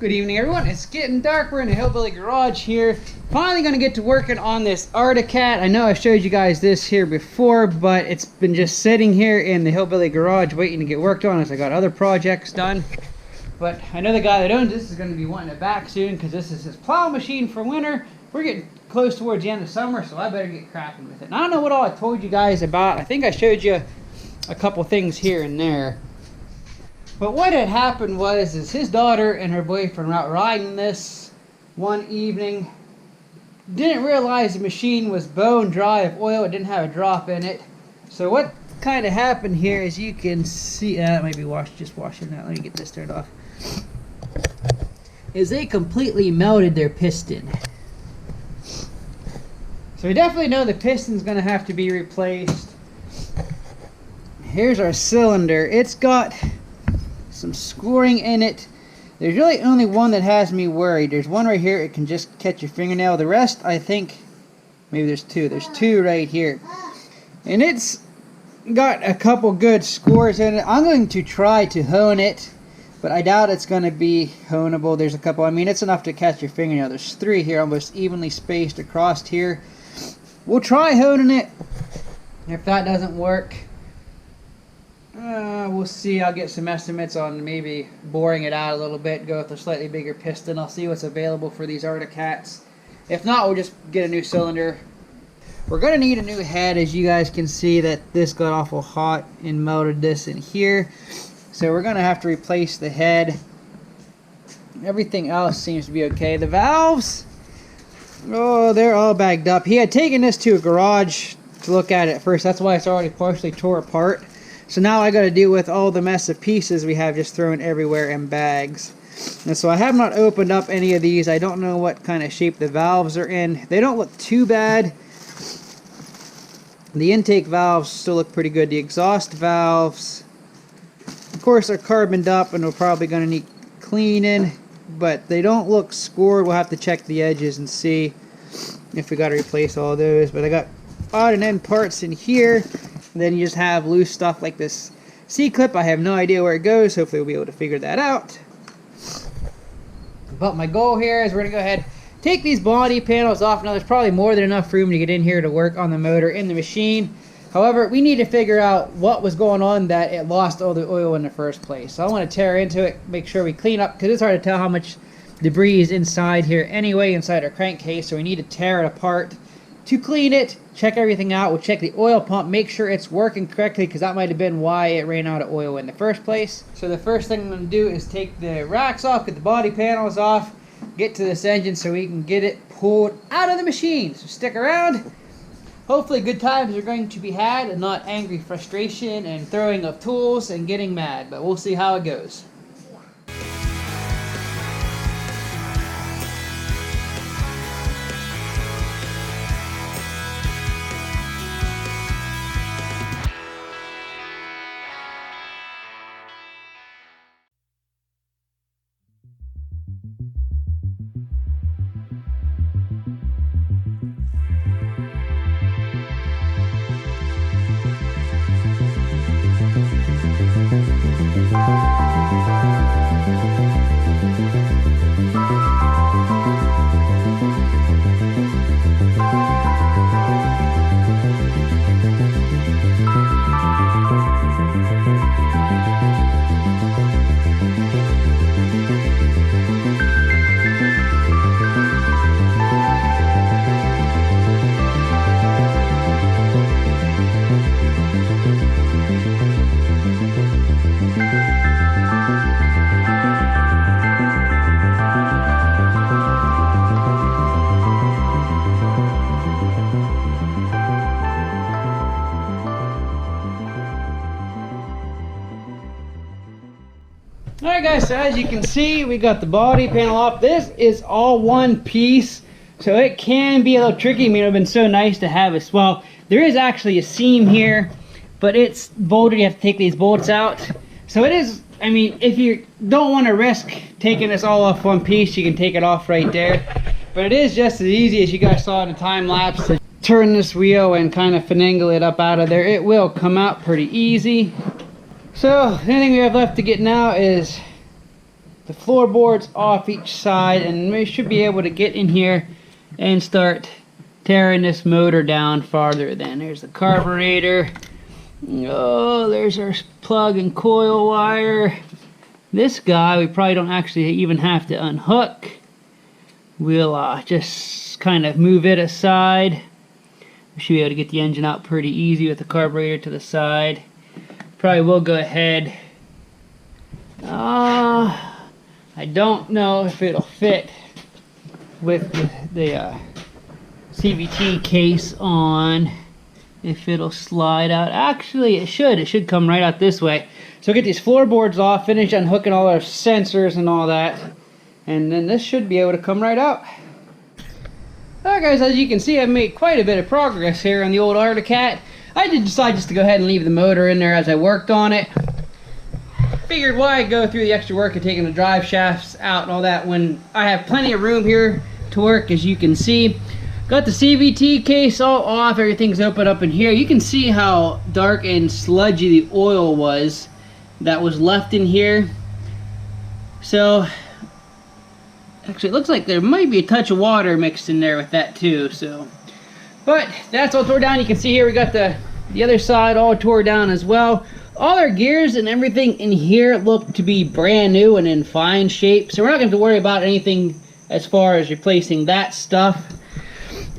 Good evening, everyone. It's getting dark. We're in the Hillbilly Garage here. Finally going to get to working on this Articat. I know I showed you guys this here before, but it's been just sitting here in the Hillbilly Garage waiting to get worked on as I got other projects done. But I know the guy that owns this is going to be wanting it back soon because this is his plow machine for winter. We're getting close towards the end of summer, so I better get cracking with it. And I don't know what all I told you guys about. I think I showed you a couple things here and there. But what had happened was his daughter and her boyfriend were out riding this one evening. Didn't realize the machine was bone dry of oil. It didn't have a drop in it. So what kind of happened here, as you can see, that might be just washing that. Let me get this turned off. Is they completely melted their piston. So we definitely know the piston's going to have to be replaced. Here's our cylinder. It's got some scoring in it. There's really only one that has me worried. There's one right here, it can just catch your fingernail. The rest, I think, maybe there's two. There's two right here. And it's got a couple good scores in it. I'm going to try to hone it, but I doubt it's going to be honeable. There's a couple, I mean, it's enough to catch your fingernail. There's three here, almost evenly spaced across here. We'll try honing it. If that doesn't work, we'll see. I'll get some estimates on maybe boring it out a little bit, go with a slightly bigger piston. I'll see what's available for these Articats. If not, we'll just get a new cylinder. We're going to need a new head. As you guys can see, that this got awful hot and melted this in here. So we're going to have to replace the head. Everything else seems to be okay. The valves, oh, they're all bagged up. He had taken this to a garage to look at it first. That's why it's already partially tore apart. So now I got to deal with all the mess of pieces we have just thrown everywhere in bags. And so I have not opened up any of these. I don't know what kind of shape the valves are in. They don't look too bad. The intake valves still look pretty good. The exhaust valves, of course, are carboned up and we're probably going to need cleaning, but they don't look scored. We'll have to check the edges and see if we got to replace all those. But I got odd and end parts in here. And then you just have loose stuff like this C-clip. I have no idea where it goes. Hopefully we'll be able to figure that out. But my goal here is we're going to go ahead, take these body panels off. Now there's probably more than enough room to get in here to work on the motor in the machine. However, we need to figure out what was going on that it lost all the oil in the first place. So I want to tear into it, make sure we clean up, because it's hard to tell how much debris is inside here anyway, inside our crankcase. So we need to tear it apart to clean it, check everything out. We'll check the oil pump, make sure it's working correctly, because that might have been why it ran out of oil in the first place. So the first thing I'm going to do is take the racks off, get the body panels off, get to this engine so we can get it pulled out of the machine. So stick around. Hopefully good times are going to be had and not angry frustration and throwing of tools and getting mad, but we'll see how it goes. Alright guys, so as you can see, we got the body panel off. This is all one piece, so it can be a little tricky. I mean, it would have been so nice to have a, well, there is actually a seam here, but it's bolted. You have to take these bolts out. So it is, I mean, if you don't want to risk taking this all off one piece, you can take it off right there. But it is just as easy as you guys saw in the time lapse to turn this wheel and kind of finagle it up out of there. It will come out pretty easy. So the only thing we have left to get now is the floorboards off each side, and we should be able to get in here and start tearing this motor down farther. Then there's the carburetor. Oh, there's our plug and coil wire. This guy we probably don't actually even have to unhook. We'll just kind of move it aside. We should be able to get the engine out pretty easy with the carburetor to the side. Probably will go ahead. I don't know if it'll fit with the CVT case on, if it'll slide out. Actually, it should come right out this way. So get these floorboards off, finish unhooking all our sensors and all that, and then this should be able to come right out. Alright guys, as you can see, I've made quite a bit of progress here on the old Arctic Cat. I did decide just to go ahead and leave the motor in there as I worked on it. Figured why go through the extra work of taking the drive shafts out and all that when I have plenty of room here to work, as you can see. Got the CVT case all off, everything's open up in here. You can see how dark and sludgy the oil was that was left in here. So, actually it looks like there might be a touch of water mixed in there with that too. So, but that's all tore down. You can see here we got the other side all tore down as well. All our gears and everything in here look to be brand new and in fine shape, so we're not going to have to worry about anything as far as replacing that stuff.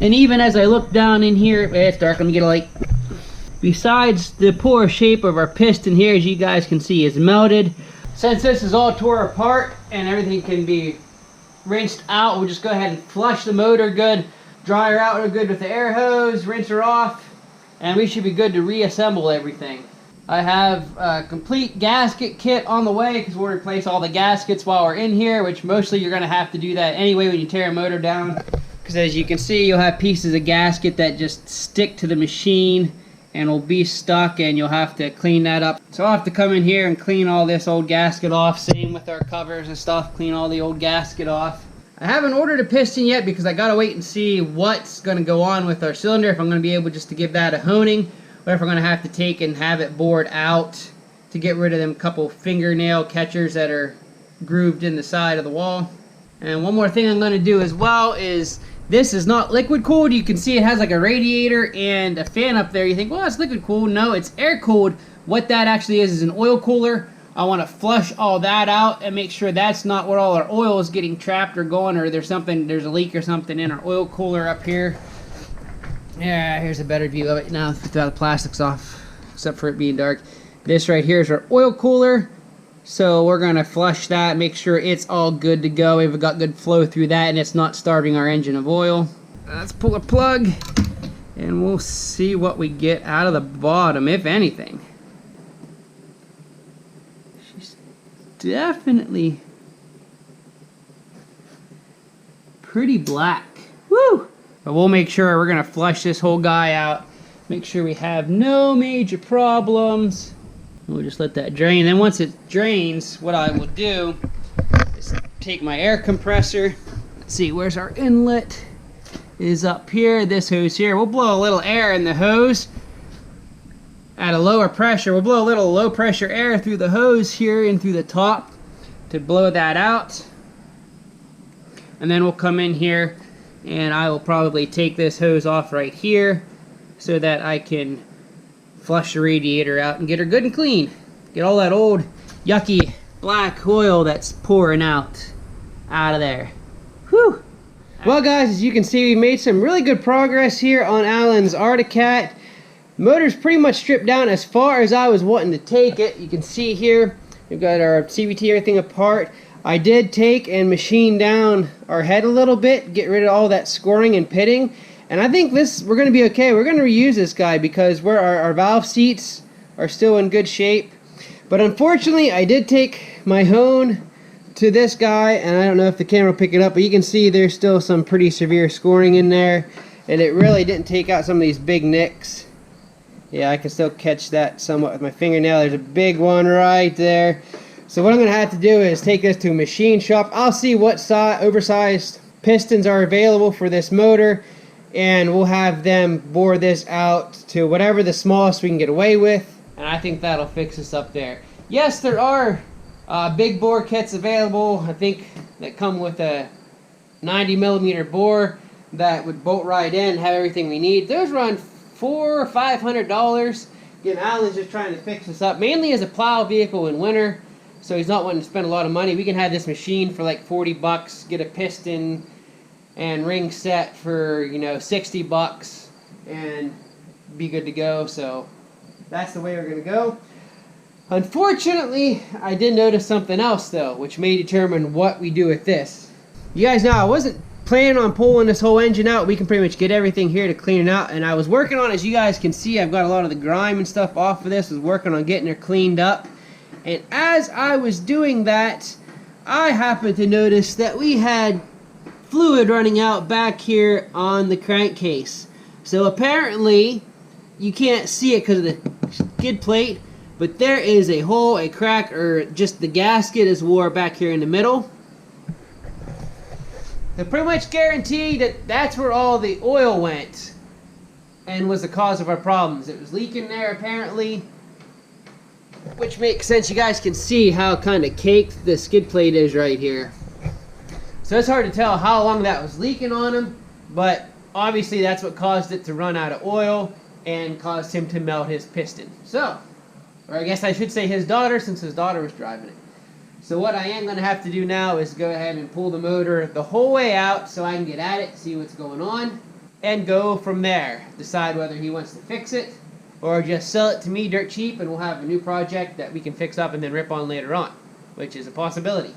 And even as I look down in here, it's dark, let me get a light. Besides the poor shape of our piston here, as you guys can see, is melted. Since this is all tore apart and everything can be rinsed out, we'll just go ahead and flush the motor good, dry her out real good with the air hose, rinse her off, and we should be good to reassemble everything. I have a complete gasket kit on the way because we'll replace all the gaskets while we're in here, which mostly you're going to have to do that anyway when you tear a motor down. Because as you can see, you'll have pieces of gasket that just stick to the machine and will be stuck, and you'll have to clean that up. So I'll have to come in here and clean all this old gasket off. Same with our covers and stuff, clean all the old gasket off. I haven't ordered a piston yet because I got to wait and see what's going to go on with our cylinder, if I'm going to be able just to give that a honing, or if we're going to have to take and have it bored out to get rid of them couple fingernail catchers that are grooved in the side of the wall. And one more thing I'm going to do as well is, this is not liquid cooled. You can see it has like a radiator and a fan up there. You think, well, it's liquid cooled. No, it's air cooled. What that actually is an oil cooler. I want to flush all that out and make sure that's not where all our oil is getting trapped or going, or there's a leak or something in our oil cooler up here. Yeah, here's a better view of it now without the plastics off, except for it being dark. This right here is our oil cooler. So we're going to flush that, make sure it's all good to go. We've got good flow through that and it's not starving our engine of oil. Let's pull a plug and we'll see what we get out of the bottom, if anything. She's definitely pretty black. Woo! But we'll make sure we're going to flush this whole guy out. Make sure we have no major problems. We'll just let that drain. Then once it drains, what I will do is take my air compressor. Let's see, where's our inlet? Is up here, this hose here. We'll blow a little air in the hose at a lower pressure. We'll blow a little low pressure air through the hose here and through the top to blow that out. And then we'll come in here and I will probably take this hose off right here so that I can flush the radiator out and get her good and clean. Get all that old yucky black oil that's pouring out of there. Whew! Well guys, as you can see, we made some really good progress here on Alan's Arctic Cat. Motor's pretty much stripped down as far as I was wanting to take it. You can see here, we've got our CVT, everything apart. I did take and machine down our head a little bit, get rid of all that scoring and pitting. And I think we're going to be okay. We're going to reuse this guy because our valve seats are still in good shape. But unfortunately, I did take my hone to this guy, and I don't know if the camera will pick it up, but you can see there's still some pretty severe scoring in there. And it really didn't take out some of these big nicks. Yeah, I can still catch that somewhat with my fingernail. There's a big one right there. So what I'm going to have to do is take this to a machine shop. I'll see what oversized pistons are available for this motor, and we'll have them bore this out to whatever the smallest we can get away with, and I think that'll fix us up there. Yes, there are Big bore kits available, I think, that come with a 90mm bore that would bolt right in, have everything we need. Those run $400 or $500. Again, Alan's just trying to fix this up, mainly as a plow vehicle in winter, so he's not wanting to spend a lot of money. We can have this machine for like 40 bucks, get a piston and ring set for, you know, 60 bucks, and be good to go. So that's the way we're going to go. Unfortunately, I did notice something else though, which may determine what we do with this. You guys know I wasn't planning on pulling this whole engine out. We can pretty much get everything here to clean it out, and I was working on, as you guys can see, I've got a lot of the grime and stuff off of this. I was working on getting her cleaned up, and as I was doing that, I happened to notice that we had fluid running out back here on the crankcase. So apparently you can't see it because of the skid plate, but there is a hole, a crack, or just the gasket is wore back here in the middle. I pretty much guarantee that that's where all the oil went and was the cause of our problems. It was leaking there apparently, which makes sense. You guys can see how kind of caked the skid plate is right here. So it's hard to tell how long that was leaking on him, but obviously that's what caused it to run out of oil and caused him to melt his piston. So, or I guess I should say his daughter, since his daughter was driving it. So what I am going to have to do now is go ahead and pull the motor the whole way out so I can get at it, see what's going on, and go from there. Decide whether he wants to fix it or just sell it to me dirt cheap, and we'll have a new project that we can fix up and then rip on later on, which is a possibility.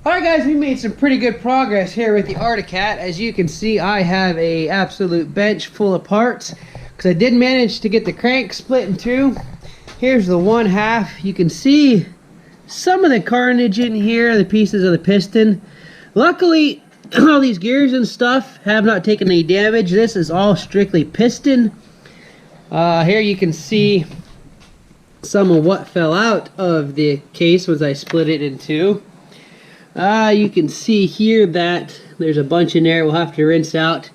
Alright guys, we made some pretty good progress here with the Articat. As you can see, I have a absolute bench full of parts because I did manage to get the crank split in two. Here's the one half. You can see some of the carnage in here, the pieces of the piston. Luckily, all these gears and stuff have not taken any damage. This is all strictly piston. Here you can see some of what fell out of the case as I split it in two. You can see here that there's a bunch in there we'll have to rinse out.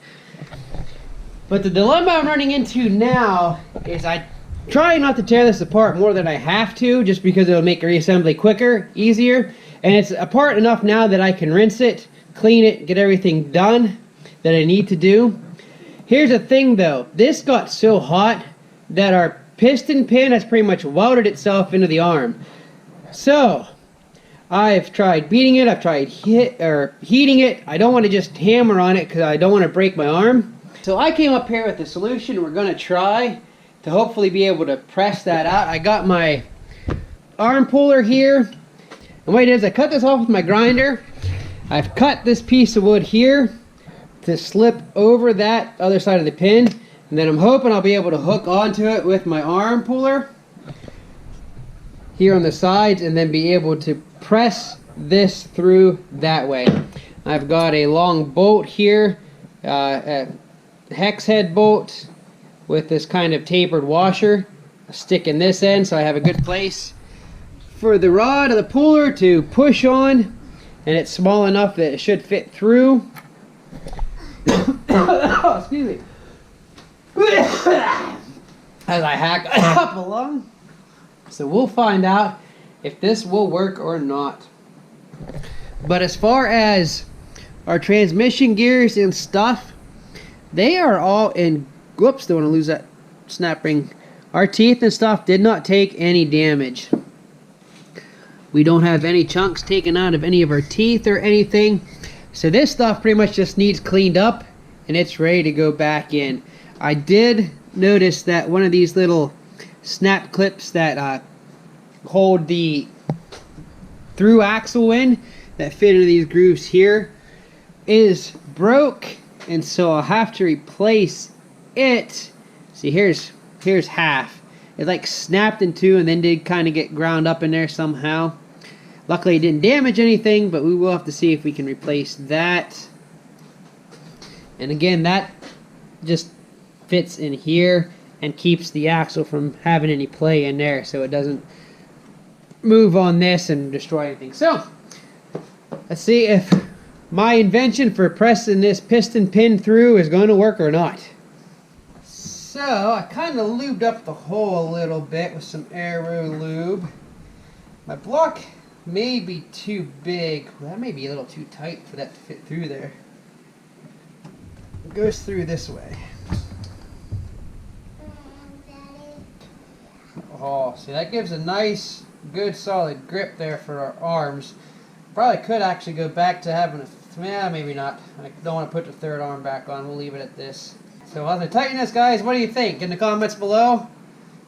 But the dilemma I'm running into now is I try not to tear this apart more than I have to, just because it'll make reassembly quicker, easier. And it's apart enough now that I can rinse it, clean it, get everything done that I need to do. Here's the thing though, this got so hot that our piston pin has pretty much welded itself into the arm. So I've tried beating it, I've tried heating it. I don't want to just hammer on it because I don't want to break my arm. So I came up here with a solution we're going to try to hopefully be able to press that out. I got my arm puller here, and what it is, I cut this off with my grinder. I've cut this piece of wood here to slip over that other side of the pin, and then I'm hoping I'll be able to hook onto it with my arm puller here on the sides, and then be able to press this through that way. I've got a long bolt here, a hex head bolt with this kind of tapered washer. I'll stick in this end so I have a good place for the rod of the puller to push on, and it's small enough that it should fit through. Oh, excuse me. As I hack up along. So we'll find out if this will work or not. But as far as our transmission gears and stuff, they are all in. Whoops, don't want to lose that snap ring. Our teeth and stuff did not take any damage. We don't have any chunks taken out of any of our teeth or anything. So this stuff pretty much just needs cleaned up and it's ready to go back in. I did notice that one of these little snap clips that hold the through axle in, that fit into these grooves here, is broke, and so I'll have to replace it. See, here's half. It like snapped in two and then did kind of get ground up in there somehow. Luckily it didn't damage anything, but we will have to see if we can replace that. And again, that just fits in here and keeps the axle from having any play in there, so it doesn't move on this and destroy anything. So let's see if my invention for pressing this piston pin through is going to work or not. So I kind of lubed up the hole a little bit with some Aero lube. My block may be too big. Well, that may be a little too tight for that to fit through there. It goes through this way. Oh, see, that gives a nice, good, solid grip there for our arms. Probably could actually go back to having a, yeah, maybe not. I don't want to put the third arm back on. We'll leave it at this. So as I tighten this, guys, what do you think? In the comments below,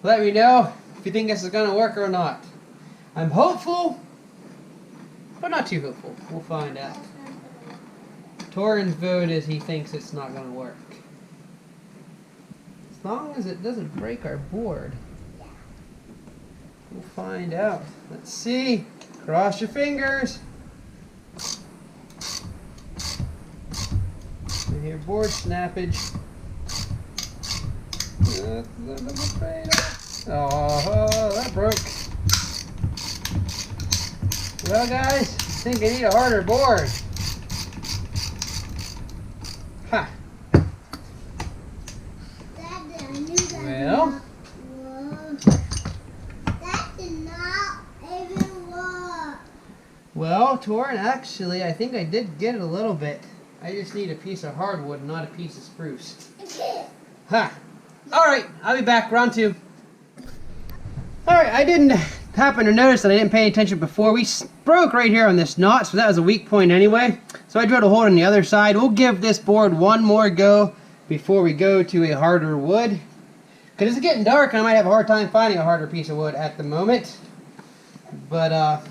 let me know if you think this is going to work or not. I'm hopeful, but not too hopeful. We'll find out. Torin's vote is he thinks it's not going to work. As long as it doesn't break our board. We'll find out. Let's see. Cross your fingers. I hear board snappage. Oh, that broke. Well, guys, I think I need a harder board. Ha. Well. Well, Torin, actually, I think I did get it a little bit. I just need a piece of hardwood, not a piece of spruce. Ha! Alright, I'll be back, round 2. Alright, I didn't happen to notice that I didn't pay attention before. We broke right here on this knot, so that was a weak point anyway. So I drilled a hole on the other side. We'll give this board one more go before we go to a harder wood. Because it's getting dark and I might have a hard time finding a harder piece of wood at the moment. But,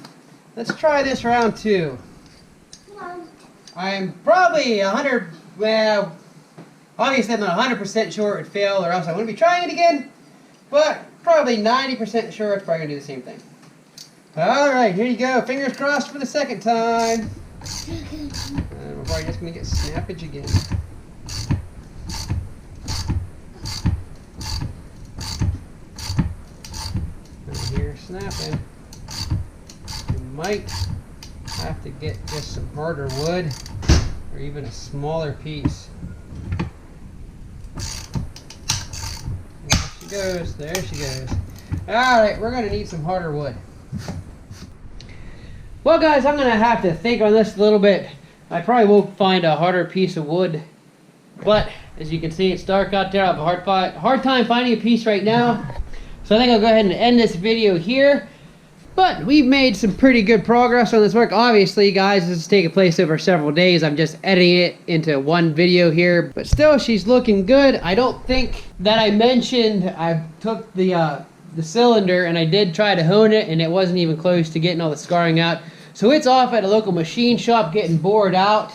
let's try this round 2. I'm probably 100, well, obviously I'm not 100% sure it would fail or else I wouldn't be trying it again, but probably 90% sure it's probably going to do the same thing. Alright, here you go. Fingers crossed for the second time. We're probably just going to get snappage again. I hear snapping. You might have to get just some harder wood or even a smaller piece. There she goes, there she goes. Alright, we're going to need some harder wood. Well, guys, I'm going to have to think on this a little bit. I probably will find a harder piece of wood, but as you can see, it's dark out there. I have a hard time finding a piece right now, so I think I'll go ahead and end this video here. But we've made some pretty good progress on this work. Obviously, guys, this is taking place over several days. I'm just editing it into one video here. But still, she's looking good. I don't think that I mentioned I took the cylinder and I did try to hone it, and it wasn't even close to getting all the scarring out. So it's off at a local machine shop getting bored out.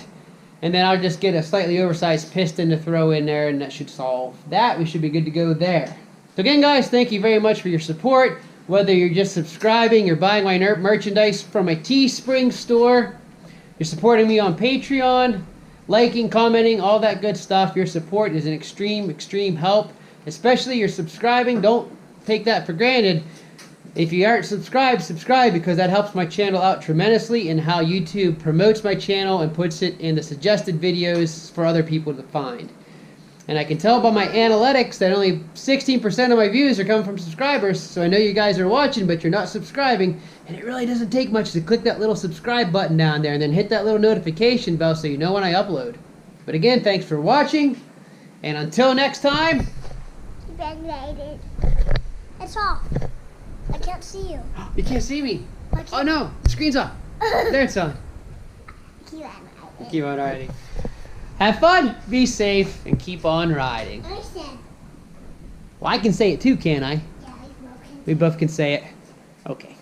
And then I'll just get a slightly oversized piston to throw in there, and that should solve that. We should be good to go there. So again, guys, thank you very much for your support. Whether you're just subscribing, you're buying my merchandise from my Teespring store, you're supporting me on Patreon, liking, commenting, all that good stuff. Your support is an extreme help. Especially you're subscribing. Don't take that for granted. If you aren't subscribed, subscribe, because that helps my channel out tremendously in how YouTube promotes my channel and puts it in the suggested videos for other people to find. And I can tell by my analytics that only 16% of my views are coming from subscribers, so I know you guys are watching, but you're not subscribing, and it really doesn't take much to click that little subscribe button down there and then hit that little notification bell so you know when I upload. But again, thanks for watching, and until next time... It's off. I can't see you. You can't see me. Oh no, the screen's off. There it's on. Keep on riding. Keep on riding. Have fun, be safe, and keep on riding. I said. Well, I can say it too, can't I? Yeah, we both can say it. Okay.